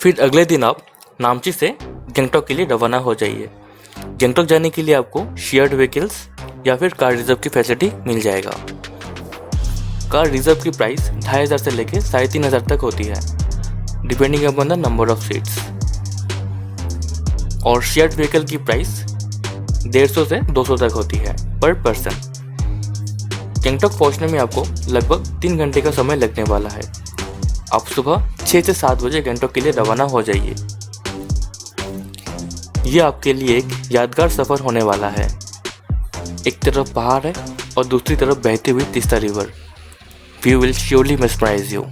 फिर अगले दिन आप नामची से गंगटोक के लिए रवाना हो जाइए। गंगटोक जाने के लिए आपको शेयर्ड व्हीकल्स या फिर कार रिजर्व की फैसिलिटी मिल जाएगा। कार रिजर्व की प्राइस 2500 से लेकर 3500 तक होती है, depending upon the number of seats. और शेयर्ड व्हीकल की प्राइस 150 से 200 तक होती है पर पर्सन। गंगटोक पहुंचने में आपको लगभग 3 घंटे का समय लगने वाला है। आप सुबह 6 से 7 बजे गंगटोक के लिए रवाना हो जाइए। ये आपके लिए एक यादगार सफ़र होने वाला है। एक तरफ पहाड़ है और दूसरी तरफ बहती हुई Teesta river. View will surely mesmerise you.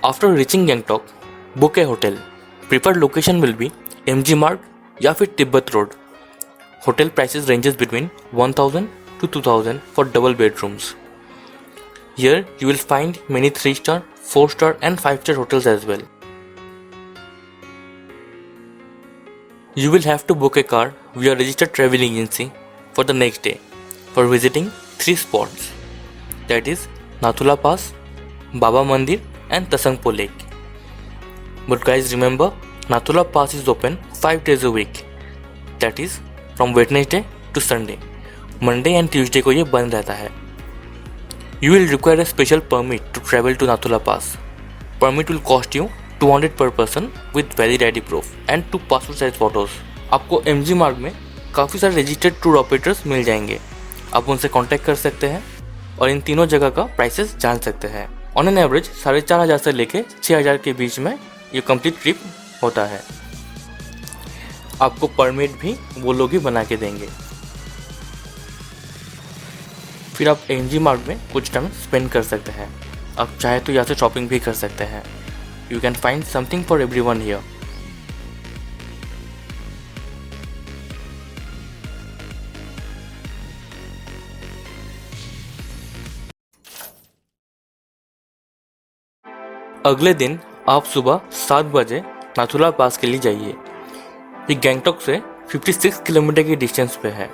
After reaching Gangtok, book a hotel. Preferred location will be MG Marg या फिर Tibet road. Hotel prices ranges between 1000 to 2000 for double bedrooms. Here you will find many 3-star, 4-star and 5-star hotels as well. You will have to book a car via registered travel agency for the next day for visiting 3 spots, that is Nathula Pass, Baba Mandir and Tasangpo Lake. But guys, remember, Nathula Pass is open 5 days a week, that is from Wednesday to Sunday. Monday and Tuesday को ये बंद रहता है. You will require a special permit to travel to Nathula Pass. Permit will cost you 200 per person with valid ID proof and 2 passport size photos. आपको MG मार्ग में काफ़ी सारे रजिस्टर्ड टूर ऑपरेटर्स मिल जाएंगे. आप उनसे कांटेक्ट कर सकते हैं और इन तीनों जगह का प्राइसेस जान सकते हैं. ऑन एन एवरेज 4500 से लेके 6000 के बीच में ये कंप्लीट ट्रिप होता है. आपको परमिट भी वो लोग ही बना के देंगे. फिर आप एमजी मार्ग में कुछ टाइम स्पेंड कर सकते हैं. आप चाहे तो यहाँ से शॉपिंग भी कर सकते हैं. You can find something for everyone here. अगले दिन आप सुबह 7 बजे नाथुला पास के लिए जाइए. ये गंगटोक से 56 किलोमीटर की डिस्टेंस पे है.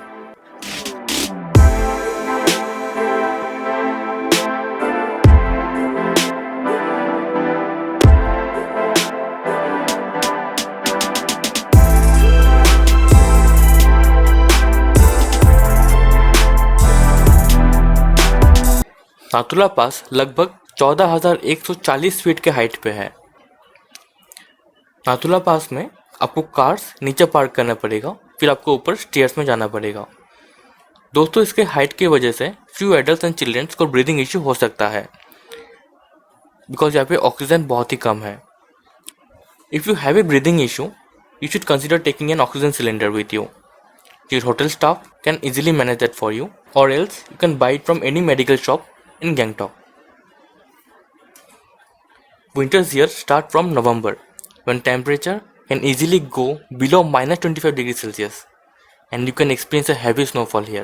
नाथुला पास लगभग 14,140 फीट के हाइट पे है. नाथुला पास में आपको कार्स नीचे पार्क करना पड़ेगा, फिर आपको ऊपर स्टेयर्स में जाना पड़ेगा. दोस्तों, इसके हाइट की वजह से फ्यू एडल्ट्स एंड चिल्ड्रंस को ब्रीदिंग इश्यू हो सकता है, बिकॉज यहाँ पे ऑक्सीजन बहुत ही कम है. If you have a breathing issue, you should consider taking an oxygen cylinder with you. Your hotel staff can easily manage that for you, और else you can buy it from any medical shop in Gangtok. Winters here start from November, when temperature can easily go below -25 degrees Celsius, and you can experience a heavy snowfall here.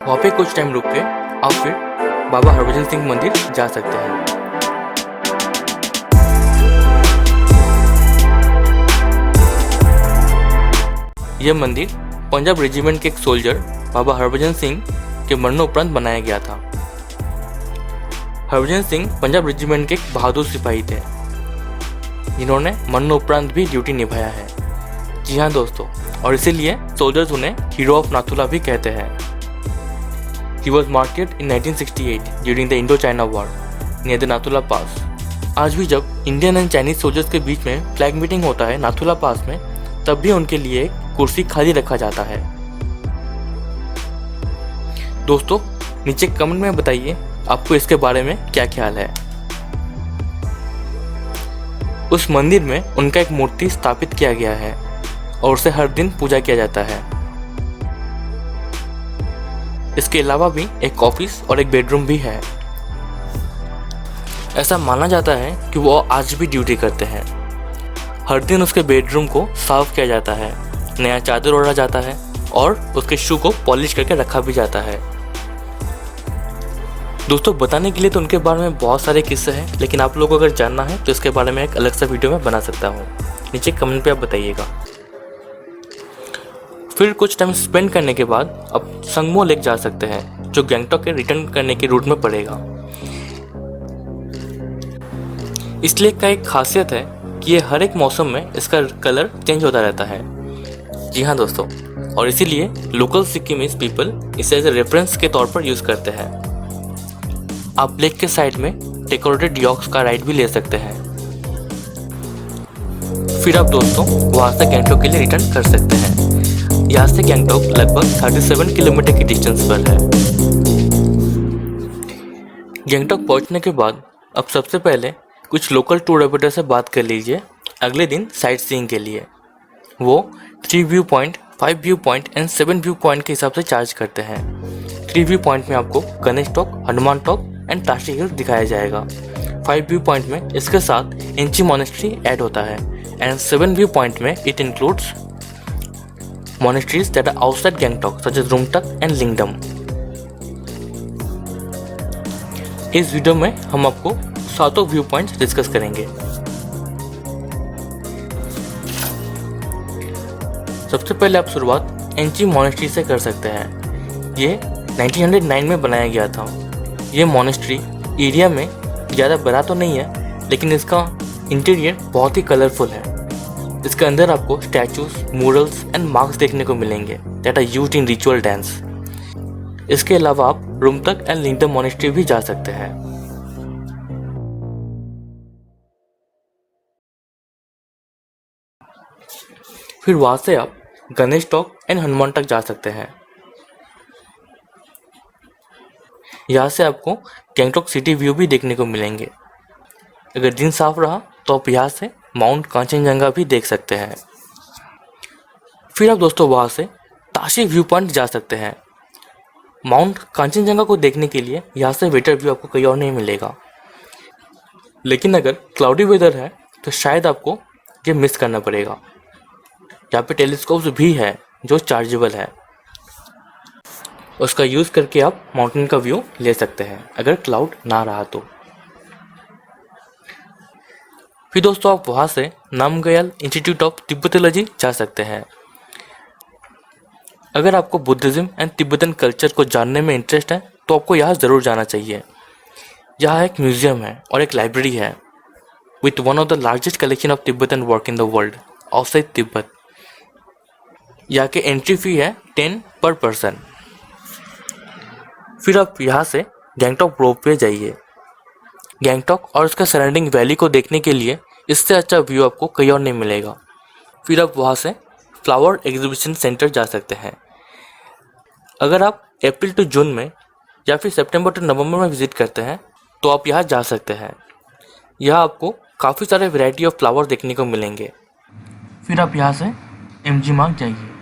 वहाँ पे कुछ time रुक के आप फिर बाबा हरभजन सिंह मंदिर जा सकते हैं. यह मंदिर पंजाब रेजिमेंट के एक सोल्जर बाबा हरभजन सिंह के मरणोपरांत बनाया गया था. हरभजन सिंह पंजाब रेजिमेंट के एक बहादुर सिपाही थे, जिन्होंने मरणोपरांत भी ड्यूटी निभाया है. जी हाँ दोस्तों, और इसीलिए सोल्जर्स उन्हें हीरो ऑफ नाथुला भी कहते हैं. He was marked in 1968 during the Indo China war near the Nathula pass. आज भी जब इंडियन एंड चाइनीज सोल्जर्स के बीच में फ्लैग मीटिंग होता है नाथुला पास में, तब भी उनके लिए एक कुर्सी खाली रखा जाता है। दोस्तों नीचे कमेंट में बताइए आपको इसके बारे में क्या ख्याल है। उस मंदिर में उनका एक मूर्ति स्थापित किया गया है और उसे हर दिन पूजा किया जाता है। इसके अलावा भी एक ऑफिस और एक बेडरूम भी है। ऐसा माना जाता है कि वो आज भी ड्यूटी करते हैं। हर दिन उसके बेडरूम को साफ किया जाता है, नया चादर ओढ़ा जाता है और उसके शू को पॉलिश करके रखा भी जाता है। दोस्तों बताने के लिए तो उनके बारे में बहुत सारे किस्से हैं, लेकिन आप लोगों को अगर जानना है तो इसके बारे में एक अलग सा वीडियो मैं बना सकता हूँ। नीचे कमेंट पे आप बताइएगा। फिर कुछ टाइम स्पेंड करने के बाद आप संगमो लेक जा सकते हैं, जो गैंगटॉक के रिटर्न करने के रूट में पड़ेगा। इस लेक का एक खासियत है कि ये हर एक मौसम में इसका कलर चेंज होता रहता है। जी हाँ दोस्तों, और इसीलिए लोकल सिक्किमीज पीपल इसे एज ए रेफरेंस के तौर पर यूज़ करते हैं। आप लेक के साइड में डेकोरेटेड यॉक्स का राइड भी ले सकते हैं। फिर आप दोस्तों वहाँ से गैंगटॉक के लिए रिटर्न कर सकते हैं। यहाँ से गैंगटॉक लगभग 37 किलोमीटर की डिस्टेंस पर है। गैंगटॉक पहुँचने के बाद अब सबसे पहले कुछ लोकल टूर ऑपरेटर से बात कर लीजिए अगले दिन साइट सीइंग के लिए। वो 3 view point, 5 view point and 7 view point के हिसाब से चार्ज करते हैं। 3 व्यू पॉइंट में आपको Ganesh talk, Hanuman talk and Tashi hills दिखाया जाएगा। 5 व्यू पॉइंट में इसके साथ एंची मॉनेस्ट्री ऐड होता है एंड 7 व्यू पॉइंट में it includes monasteries that are outside Gangtok such as Rumtak and Lingdam। इस वीडियो में हम आपको 7 व्यू पॉइंट्स डिस्कस करेंगे। सबसे पहले आप शुरुआत एंची मोनेस्ट्री से कर सकते हैं। ये 1909 में बनाया गया था। ये मोनेस्ट्री एरिया में ज़्यादा बड़ा तो नहीं है, लेकिन इसका इंटीरियर बहुत ही कलरफुल है। इसके अंदर आपको स्टैचूज, मूरल्स एंड मार्क्स देखने को मिलेंगे that are used in ritual dance. इसके अलावा आप रुमतक एंड लिंगडम मोनेस्ट्री भी जा सकते हैं। फिर वहाँ से आप गणेश टॉक एंड हनुमान तक जा सकते हैं। यहाँ से आपको गैंगटॉक सिटी व्यू भी देखने को मिलेंगे। अगर दिन साफ रहा तो आप यहाँ से माउंट कांचनजंगा भी देख सकते हैं। फिर आप दोस्तों वहाँ से ताशी व्यू पॉइंट जा सकते हैं। माउंट कांचनजंगा को देखने के लिए यहाँ से बेटर व्यू आपको कहीं और नहीं मिलेगा, लेकिन अगर क्लाउडी वेदर है तो शायद आपको ये मिस करना पड़ेगा। यहाँ पे टेलीस्कोप्स भी है जो चार्जेबल है, उसका यूज़ करके आप माउंटेन का व्यू ले सकते हैं अगर क्लाउड ना रहा तो। फिर दोस्तों आप वहाँ से नामग्याल इंस्टीट्यूट ऑफ तिब्बतोलॉजी जा सकते हैं। अगर आपको बुद्धिज़्म एंड तिब्बतन कल्चर को जानने में इंटरेस्ट है तो आपको यहाँ ज़रूर जाना चाहिए। यहाँ एक म्यूज़ियम है और एक लाइब्रेरी है with one of the largest collection of Tibetan work in the world outside Tibet. यहाँ के एंट्री फी है 10 पर पर्सन। फिर आप यहाँ से गैंगटॉक रोपवे जाइए। गैंगटॉक और उसका सराउंडिंग वैली को देखने के लिए इससे अच्छा व्यू आपको कहीं और नहीं मिलेगा। फिर आप वहाँ से फ्लावर एग्जीबिशन सेंटर जा सकते हैं। अगर आप अप्रैल टू जून में या फिर सितंबर टू नवंबर में विजिट करते हैं तो आप यहाँ जा सकते हैं। यहाँ आपको काफ़ी सारे वैरायटी ऑफ फ्लावर देखने को मिलेंगे। फिर आप यहाँ से MG मार्ग जाइए।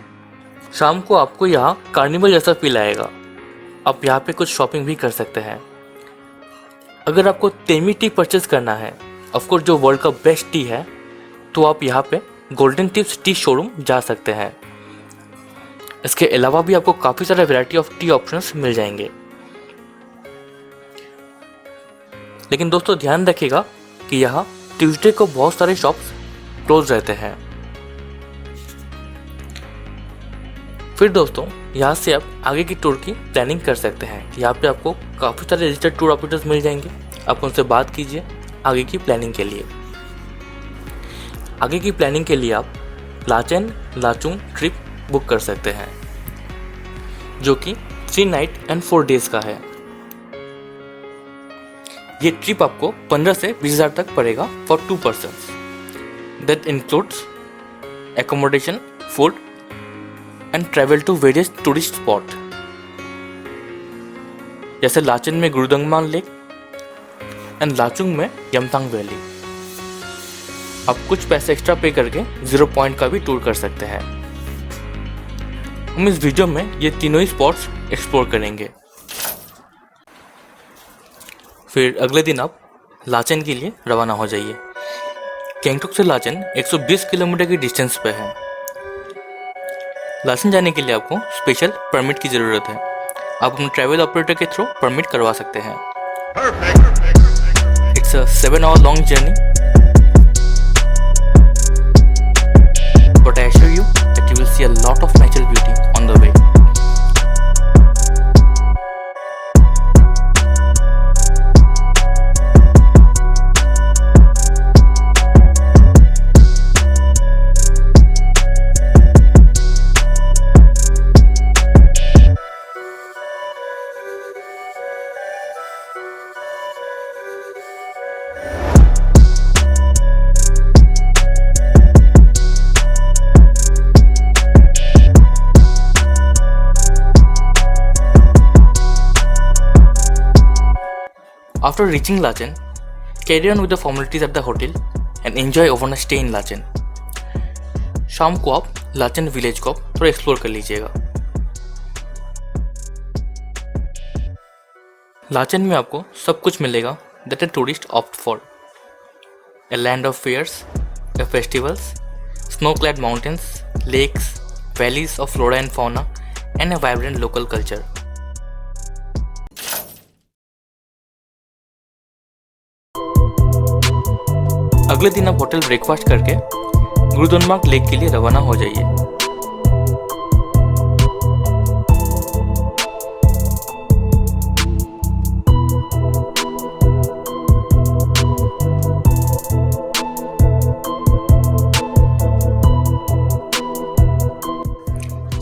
शाम को आपको यहाँ कार्निवल जैसा फील आएगा। आप यहाँ पे कुछ शॉपिंग भी कर सकते हैं। अगर आपको तेमी टी परचेज करना है, ऑफकोर्स जो वर्ल्ड का बेस्ट टी है, तो आप यहाँ पे गोल्डन टिप्स टी शोरूम जा सकते हैं। इसके अलावा भी आपको काफ़ी सारे वैरायटी ऑफ टी ऑप्शंस मिल जाएंगे। लेकिन दोस्तों ध्यान रखिएगा कि यहाँ ट्यूसडे को बहुत सारे शॉप्स क्लोज रहते हैं। फिर दोस्तों यहाँ से आप आगे की टूर की प्लानिंग कर सकते हैं। यहाँ पे आपको काफ़ी सारे रजिस्टर्ड टूर ऑपरेटर्स मिल जाएंगे। आप उनसे बात कीजिए आगे की प्लानिंग के लिए। आगे की प्लानिंग के लिए आप लाचेन लाचुंग ट्रिप बुक कर सकते हैं, जो कि 3 नाइट एंड 4 डेज का है। ये ट्रिप आपको 15 से 20,000 तक पड़ेगा for 2 persons. That includes accommodation, food and travel to various tourist spot जैसे लाचेन में गुरुदंगमांग लेक एंड लाचुंग में यमथांग वैली। आप कुछ पैसे एक्स्ट्रा पे करके 0 पॉइंट का भी टूर कर सकते हैं। हम इस वीडियो में ये तीनों ही स्पॉट्स एक्सप्लोर करेंगे। फिर अगले दिन आप लाचेन के लिए रवाना हो जाइए। गैंगटॉक से लाचेन 120 किलोमीटर की डिस्टेंस पे है। लाचेन जाने के लिए आपको स्पेशल परमिट की ज़रूरत है। आप अपने ट्रैवल ऑपरेटर के थ्रू परमिट करवा सकते हैं। It's a 7 hour long journey, but I assure you that you will see a lot of natural beauty on the way. After reaching Lachen, carry on with the formalities at the hotel and enjoy overnight stay in Lachen. शाम को आप Lachen village को थोड़ा explore कर लीजिएगा। लाचेन में आपको सब कुछ मिलेगा that a tourist opt for. A land of fairs, a festivals, snow-clad mountains, lakes, valleys of flora and fauna, and a vibrant local culture. अगले दिन आप होटल ब्रेकफास्ट करके गुरुदंगमांग लेक के लिए रवाना हो जाइए।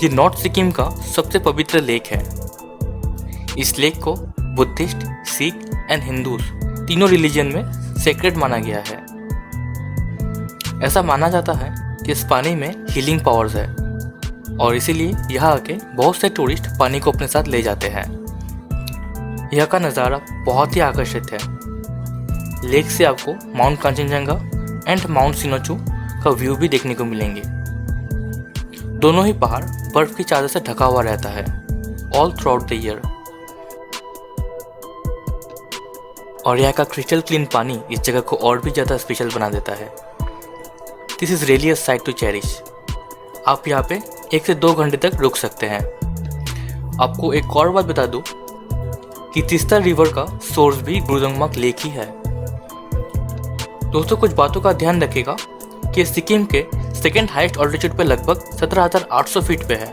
ये नॉर्थ सिक्किम का सबसे पवित्र लेक है। इस लेक को बुद्धिस्ट, सिख एंड हिंदूज तीनों रिलीजन में सेक्रेड माना गया है। ऐसा माना जाता है कि इस पानी में हीलिंग पावर्स है और इसीलिए यहाँ आके बहुत से टूरिस्ट पानी को अपने साथ ले जाते हैं। यह का नज़ारा बहुत ही आकर्षित है। लेक से आपको माउंट कांचनजंगा एंड माउंट सिनोचू का व्यू भी देखने को मिलेंगे। दोनों ही पहाड़ बर्फ की चादर से ढका हुआ रहता है all through out the year और यहाँ का क्रिस्टल क्लीन पानी इस जगह को और भी ज़्यादा स्पेशल बना देता है। This is really a sight to cherish. आप यहाँ पे 1 से 2 घंटे तक रुक सकते हैं। आपको एक और बात बता दूँ कि तीस्ता रिवर का सोर्स भी गुरुदंगमांग लेक ही है। दोस्तों, कुछ बातों का ध्यान रखिएगा कि सिक्किम के सेकेंड हाईएस्ट ऑल्टीट्यूड पे लगभग 17,800 फीट पे है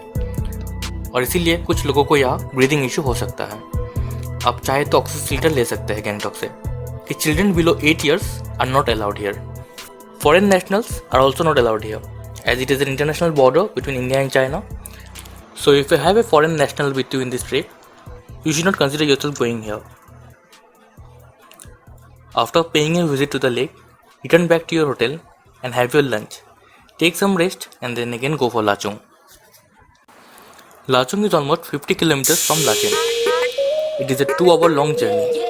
और इसीलिए कुछ लोगों को यहाँ ब्रीदिंग इशू हो सकता है। आप चाहे तो ऑक्सीजन सिलेंडर ले सकते हैं गैंगटॉक से। कि children below 8 years are not allowed here. Foreign nationals are also not allowed here, as it is an international border between India and China. So if you have a foreign national with you in this trip, you should not consider yourself going here. After paying a visit to the lake, return back to your hotel and have your lunch. Take some rest and then again go for Lachung. Lachung is almost 50 kilometers from Lachen. It is a 2-hour long journey.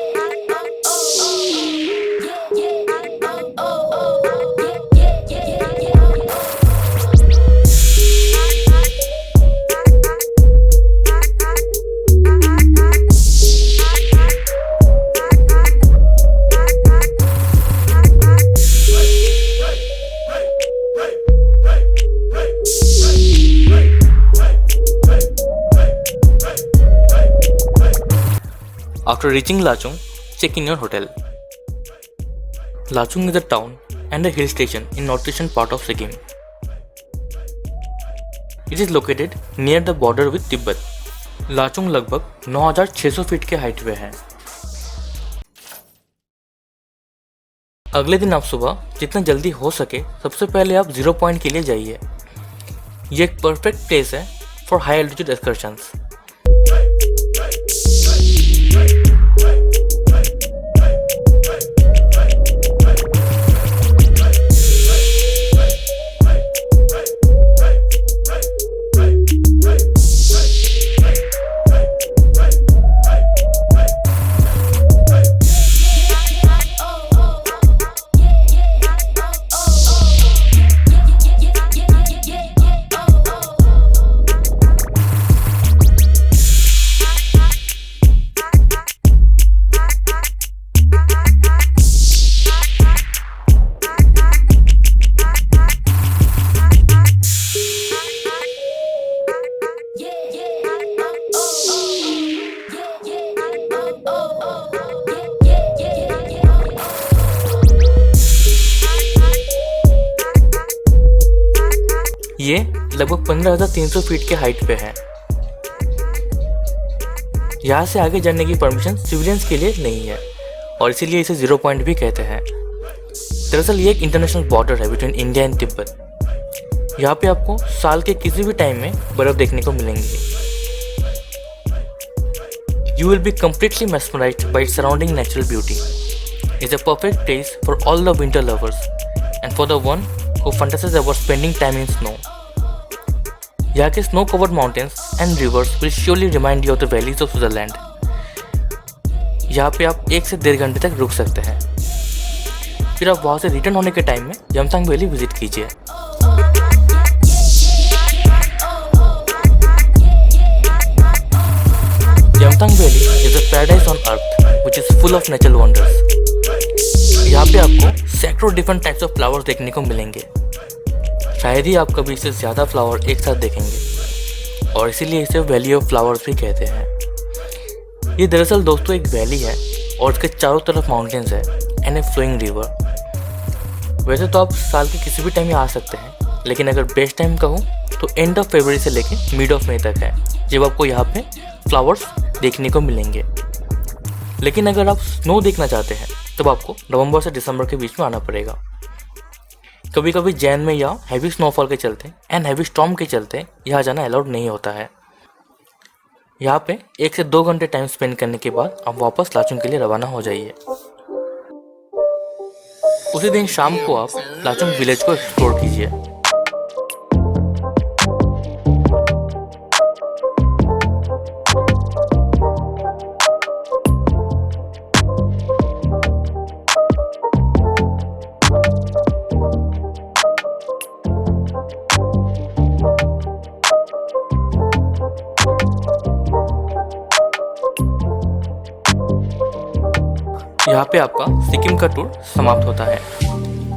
After reaching Lachung, check in your hotel. Lachung is a town and a hill station in northeastern part of Sikkim. It is located near the border with Tibet. Lachung लगभग 9,600 feet के height पे है। अगले दिन आप सुबह जितना जल्दी हो सके सबसे पहले आप 0 पॉइंट के लिए जाइए। ये एक परफेक्ट प्लेस है फॉर हाई एल्टीट्यूड एक्सकर्शंस। लगभग 15,300 फीट के हाइट पे है। यहाँ से आगे जाने की परमिशन सिविलियंस के लिए नहीं है और इसीलिए इसे 0 पॉइंट भी कहते हैं। दरअसल ये एक इंटरनेशनल बॉर्डर है बिटवीन इंडिया एंड तिब्बत। यहाँ पे आपको साल के किसी भी टाइम में बर्फ देखने को मिलेंगी। You will be completely mesmerized by its surrounding natural beauty. It's a perfect place for all the winter lovers and for the one who fantasizes about spending time in snow. यहाँ के snow-covered mountains and rivers will surely remind you of the valleys of Switzerland. यहाँ पे आप 1 से 1.5 घंटे तक रुक सकते हैं। फिर आप वहाँ से रिटर्न होने के टाइम में यमथांग वैली विजिट कीजिए। Yumthang valley is a paradise on earth which is full of natural wonders. यहाँ पे आपको सैकड़ों डिफरेंट टाइप्स ऑफ फ्लावर्स देखने को मिलेंगे। शायद ही आप कभी इससे ज़्यादा फ्लावर एक साथ देखेंगे और इसीलिए इसे वैली ऑफ फ्लावर्स भी कहते हैं। ये दरअसल दोस्तों एक वैली है और इसके चारों तरफ माउंटेन्स है एंड ए फ्लोइंग रिवर। वैसे तो आप साल के किसी भी टाइम यहाँ आ सकते हैं, लेकिन अगर बेस्ट टाइम कहूँ तो एंड ऑफ फरवरी से लेके मिड ऑफ मई तक है, जब आपको यहाँ पे फ्लावर्स देखने को मिलेंगे। लेकिन अगर आप स्नो देखना चाहते हैं तब आपको नवंबर से दिसंबर के बीच में आना पड़ेगा। कभी कभी जैन में या हैवी स्नोफॉल के चलते एंड हैवी स्टॉर्म के चलते यहाँ जाना अलाउड नहीं होता है। यहाँ पे 1 से 2 घंटे टाइम स्पेंड करने के बाद आप वापस लाचुंग के लिए रवाना हो जाइए। उसी दिन शाम को आप लाचुंग विलेज को एक्सप्लोर कीजिए। यहाँ पे आपका सिक्किम का टूर समाप्त होता है।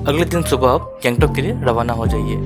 अगले दिन सुबह आप गैंगटॉक के लिए रवाना हो जाइए।